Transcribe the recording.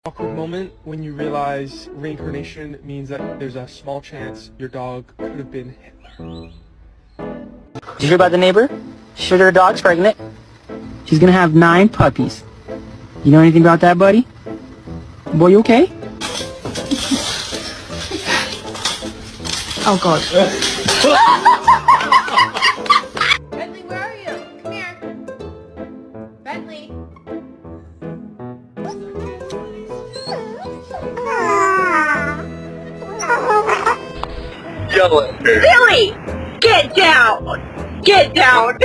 Awkward moment when you realize reincarnation means that there's a small chance your dog could have been Hitler. Did you hear about the neighbor? She heard her dog's pregnant. She's gonna have 9 puppies. You know anything about that, buddy? Boy, you okay? Oh, God. Bentley, where are you? Come here. Bentley. Yell at her. Billy! Get down! Get down!